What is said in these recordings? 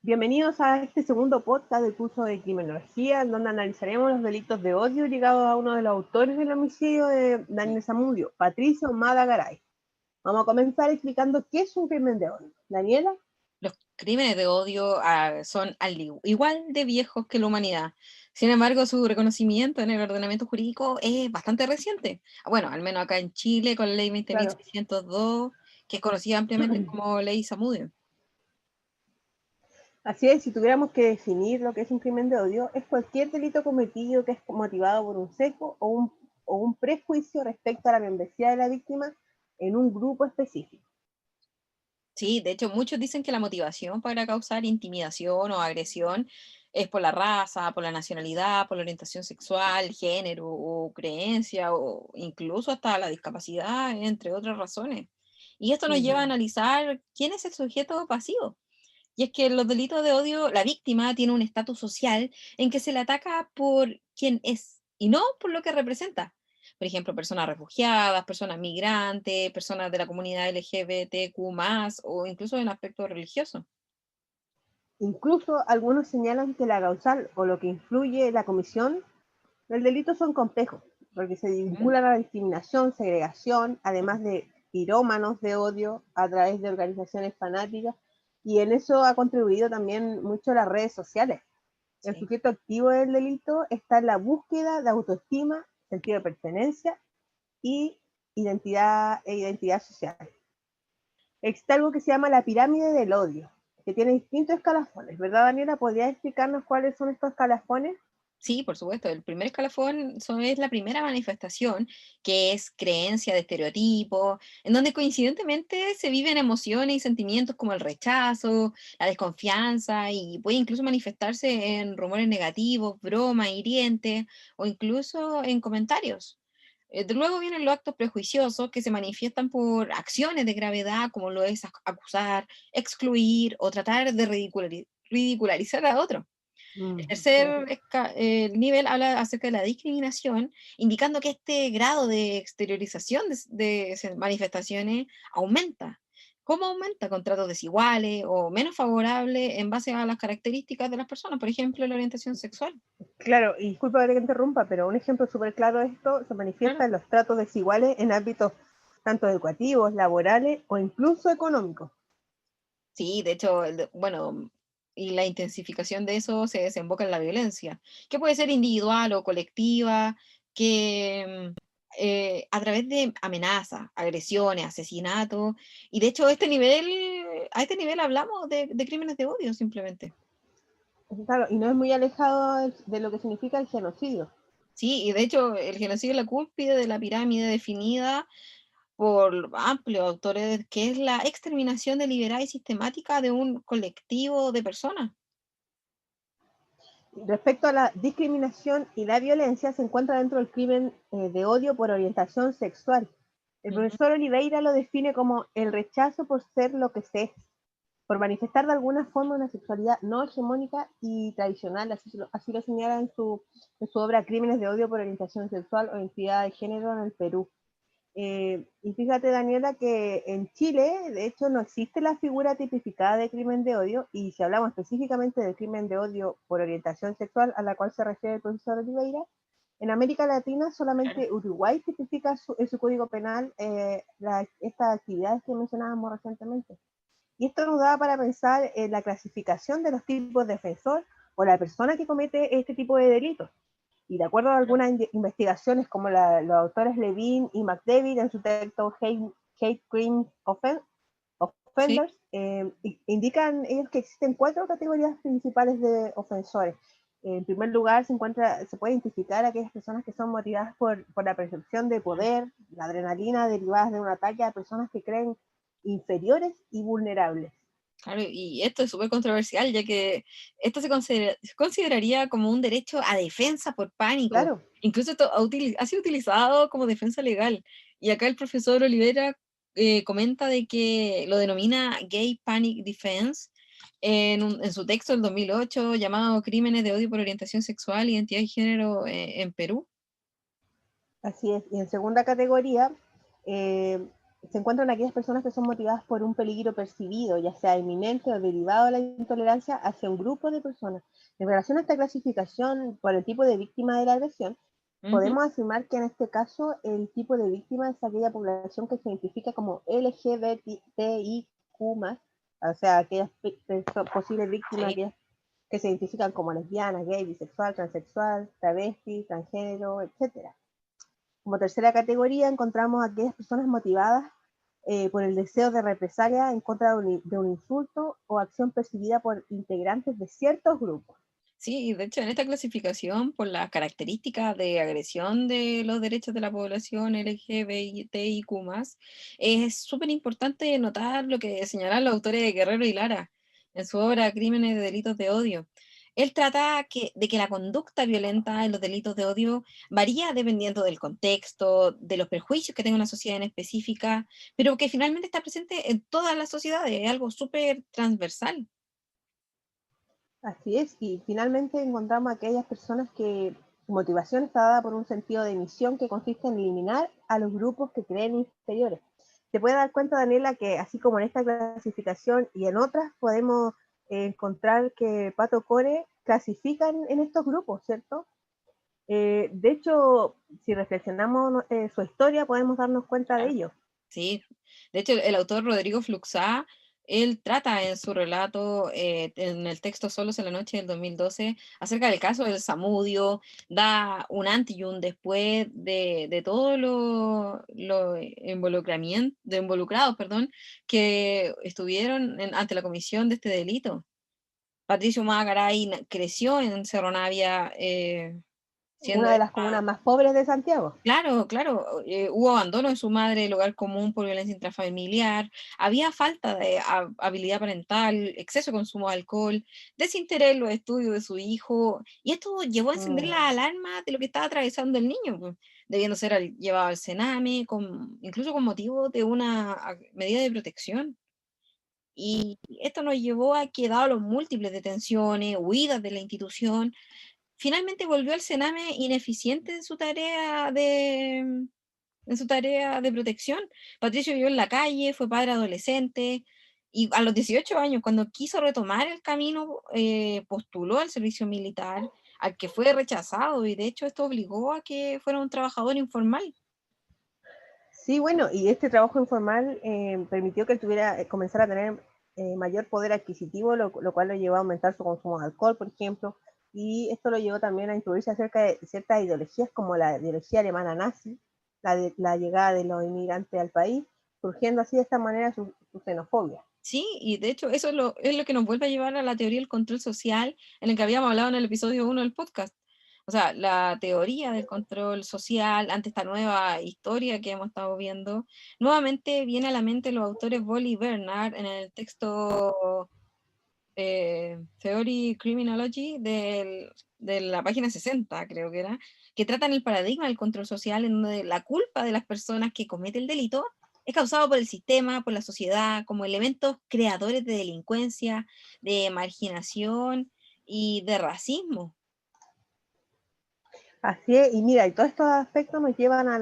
Bienvenidos a este segundo podcast del curso de Criminología, en donde analizaremos los delitos de odio ligados a uno de los autores del homicidio de Daniel Zamudio, Patricio Madagaray. Vamos a comenzar explicando qué es un crimen de odio. Daniela. Los crímenes de odio son igual de viejos que la humanidad. Sin embargo, su reconocimiento en el ordenamiento jurídico es bastante reciente. Bueno, al menos acá en Chile, con la ley Claro, 20.602, que es conocida ampliamente como ley Zamudio. así es, si tuviéramos que definir lo que es un crimen de odio, es cualquier delito cometido que es motivado por un sesgo o un prejuicio respecto a la membresía de la víctima en un grupo específico. Sí, de hecho, muchos dicen que la motivación para causar intimidación o agresión es por la raza, por la nacionalidad, por la orientación sexual, género o creencia, o incluso hasta la discapacidad, entre otras razones. Y esto nos lleva a analizar quién es el sujeto pasivo. Y es que en los delitos de odio, la víctima tiene un estatus social en que se le ataca por quién es y no por lo que representa. Por ejemplo, personas refugiadas, personas migrantes, personas de la comunidad LGBTQ+, o incluso en aspecto religioso. Incluso algunos señalan que la causal o lo que influye en la comisión del delito son complejos, porque se Ujú. vincula a la discriminación, segregación, además de pirómanos de odio a través de organizaciones fanáticas, y en eso ha contribuido también mucho las redes sociales. El Sí. sujeto activo del delito está en la búsqueda de autoestima, sentido de pertenencia y identidad social. Existe algo que se llama la pirámide del odio, que tiene distintos escalafones, ¿verdad, Daniela? ¿Podrías explicarnos cuáles son estos escalafones? Sí, por supuesto. El primer escalafón es la primera manifestación, que es creencia de estereotipo, en donde coincidentemente se viven emociones y sentimientos como el rechazo, la desconfianza, y puede incluso manifestarse en rumores negativos, bromas, hirientes, o incluso en comentarios. Luego vienen los actos prejuiciosos que se manifiestan por acciones de gravedad, como lo es acusar, excluir o tratar de ridicularizar a otro. El Sí. tercer nivel habla acerca de la discriminación, indicando que este grado de exteriorización de esas manifestaciones aumenta. ¿Cómo aumenta? Con tratos desiguales o menos favorables en base a las características de las personas, por ejemplo, la orientación sexual. Claro, y disculpa que te interrumpa, pero un ejemplo súper claro de esto se manifiesta Claro. en los tratos desiguales en ámbitos tanto educativos, laborales o incluso económicos. Sí, de hecho, bueno, y la intensificación de eso se desemboca en la violencia, que puede ser individual o colectiva, que a través de amenazas, agresiones, asesinatos, y de hecho a este nivel hablamos de crímenes de odio simplemente. Claro, y no es muy alejado de lo que significa el genocidio. Sí, y de hecho el genocidio es la cúspide de la pirámide definida por amplios autores, que es la exterminación deliberada y sistemática de un colectivo de personas. Respecto a la discriminación y la violencia, se encuentra dentro del crimen de odio por orientación sexual. El Ujú. profesor Oliveira lo define como el rechazo por ser lo que se es, por manifestar de alguna forma una sexualidad no hegemónica y tradicional, así lo señala en su obra Crímenes de odio por orientación sexual o identidad de género en el Perú. Y fíjate, Daniela, que en Chile, de hecho, no existe la figura tipificada de crimen de odio, y si hablamos específicamente del crimen de odio por orientación sexual a la cual se refiere el profesor Oliveira, en América Latina Claro. solamente Uruguay tipifica en su código penal estas actividades que mencionábamos recientemente. Y esto nos da para pensar en la clasificación de los tipos de defensor o la persona que comete este tipo de delitos. Y de acuerdo a algunas investigaciones, como los autores Levine y McDavid en su texto Hate Crime Sí. Offenders, indican ellos que existen cuatro categorías principales de ofensores. En primer lugar, se puede identificar a aquellas personas que son motivadas por la percepción de poder, la adrenalina derivadas de un ataque a personas que creen inferiores y vulnerables. Claro, y esto es súper controversial, ya que esto se consideraría como un derecho a defensa por pánico. Claro, Incluso esto ha sido utilizado como defensa legal. Y acá el profesor Olivera comenta de que lo denomina Gay Panic Defense en su texto del 2008 llamado Crímenes de odio por orientación sexual, identidad y género en Perú. así es. Y en segunda categoría, eh, se encuentran aquellas personas que son motivadas por un peligro percibido, ya sea inminente o derivado de la intolerancia hacia un grupo de personas. En relación a esta clasificación por el tipo de víctima de la agresión, Ujú. podemos afirmar que en este caso el tipo de víctima es aquella población que se identifica como LGBTIQ+, o sea, aquellas posibles víctimas, Sí. aquellas que se identifican como lesbianas, gay, bisexual, transexual, travesti, transgénero, etcétera. Como tercera categoría encontramos a aquellas personas motivadas por el deseo de represalia en contra de un insulto o acción percibida por integrantes de ciertos grupos. Sí, y de hecho en esta clasificación, por las características de agresión de los derechos de la población LGBTIQ+, es súper importante notar lo que señalan los autores de Guerrero y Lara en su obra Crímenes de Delitos de Odio. Él trata de que la conducta violenta en los delitos de odio varía dependiendo del contexto, de los prejuicios que tenga una sociedad en específica, pero que finalmente está presente en todas las sociedades, es algo súper transversal. Así es, y finalmente encontramos a aquellas personas que su motivación está dada por un sentido de misión que consiste en eliminar a los grupos que creen inferiores. Te puedes dar cuenta, Daniela, que así como en esta clasificación y en otras podemos encontrar que Pato Core clasifican en estos grupos, ¿cierto? De hecho, si reflexionamos su historia, podemos darnos cuenta de ello. Sí, de hecho, el autor Rodrigo Fluxá, él trata en su relato, en el texto Solos en la noche del 2012, acerca del caso del Zamudio, da un antes y un después de todos los involucrados, perdón, que estuvieron ante la comisión de este delito. Patricio Magaray creció en Cerro Navia, siendo Una de las comunas más pobres de Santiago. claro, claro, hubo abandono de su madre del hogar común por violencia intrafamiliar, había falta de habilidad parental, exceso de consumo de alcohol, desinterés en los estudios de su hijo, y esto llevó a encender Mm. la alarma de lo que estaba atravesando el niño, pues, debiendo ser llevado al Sename, incluso con motivo de una medida de protección. Y esto nos llevó a que, dado los múltiples detenciones, huidas de la institución, finalmente volvió al Sename ineficiente en su tarea de protección. Patricio vivió en la calle, fue padre adolescente y a los 18 años, cuando quiso retomar el camino, postuló al servicio militar, al que fue rechazado y de hecho esto obligó a que fuera un trabajador informal. Sí, bueno, y este trabajo informal permitió que él tuviera, comenzara a tener mayor poder adquisitivo, lo cual lo llevó a aumentar su consumo de alcohol, por ejemplo, y esto lo llevó también a introducirse acerca de ciertas ideologías como la ideología alemana nazi, la llegada de los inmigrantes al país, surgiendo así de esta manera su xenofobia. Sí, y de hecho eso es lo que nos vuelve a llevar a la teoría del control social en el que habíamos hablado en el episodio 1 del podcast. O sea, la teoría del control social ante esta nueva historia que hemos estado viendo, nuevamente viene a la mente los autores Boll y Bernard en el texto Theory Criminology de la página 60, creo que era, que tratan el paradigma del control social en donde la culpa de las personas que cometen el delito es causado por el sistema, por la sociedad, como elementos creadores de delincuencia, de marginación y de racismo. Así es, y mira, y todos estos aspectos nos llevan a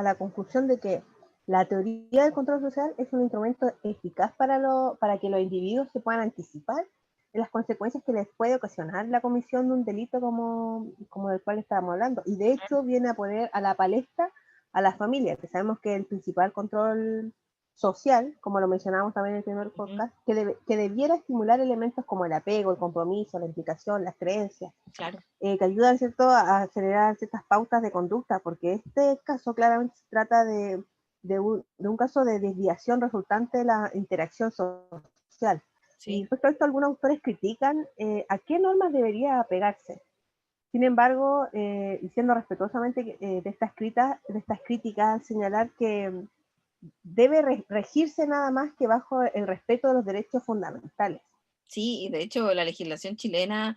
la conclusión de que la teoría del control social es un instrumento eficaz para que los individuos se puedan anticipar de las consecuencias que les puede ocasionar la comisión de un delito como del cual estábamos hablando. Y de hecho viene a poner a la palestra a las familias, que sabemos que el principal control social, como lo mencionábamos también en el primer Ujú, podcast, que debiera estimular elementos como el apego, el compromiso, la implicación, las creencias, claro. que ayudan, ¿cierto?, a generar ciertas pautas de conducta, porque este caso claramente se trata de un caso de desviación resultante de la interacción social. Y Sí. respecto a esto, algunos autores critican a qué normas debería apegarse. Sin embargo, y siendo respetuosamente de estas críticas, señalar que debe regirse nada más que bajo el respeto de los derechos fundamentales. Sí, y de hecho la legislación chilena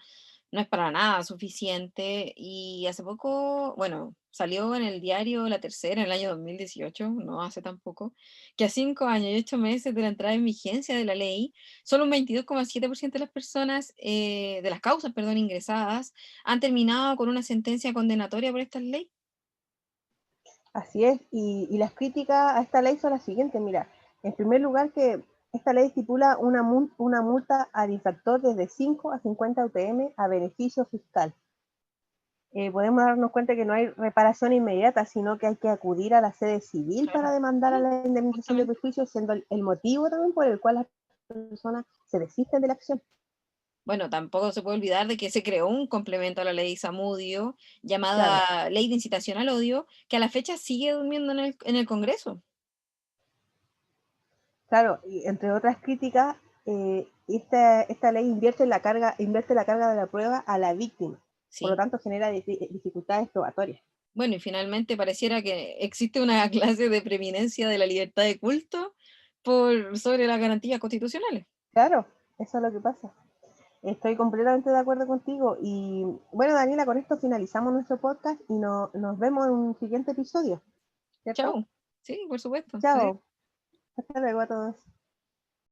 no es para nada suficiente y hace poco, bueno, salió en el diario La Tercera en el año 2018, no hace tampoco, que a 5 años y 8 meses de la entrada en vigencia de la ley, solo un 22,7% de las personas, de las causas, perdón, ingresadas, han terminado con una sentencia condenatoria por esta ley. Así es, y las críticas a esta ley son las siguientes, mira, en primer lugar que esta ley estipula una multa al infractor desde 5 a 50 UTM a beneficio fiscal. Podemos darnos cuenta que no hay reparación inmediata, sino que hay que acudir a la sede civil para Claro, demandar a sí, la indemnización de justamente. perjuicio, siendo el motivo también por el cual las personas se desisten de la acción. Bueno, tampoco se puede olvidar de que se creó un complemento a la ley Zamudio Claro, llamada Ley de Incitación al Odio, que a la fecha sigue durmiendo en el Congreso. claro, y entre otras críticas, esta ley invierte la carga de la prueba a la víctima, por lo Sí. tanto genera dificultades probatorias. Bueno, y finalmente pareciera que existe una clase de preeminencia de la libertad de culto por sobre las garantías constitucionales. Claro, eso es lo que pasa. Estoy completamente de acuerdo contigo. Y bueno, Daniela, con esto finalizamos nuestro podcast y nos vemos en un siguiente episodio, ¿cierto? Chao. Sí, por supuesto. Adiós. Chao. Hasta luego a todos.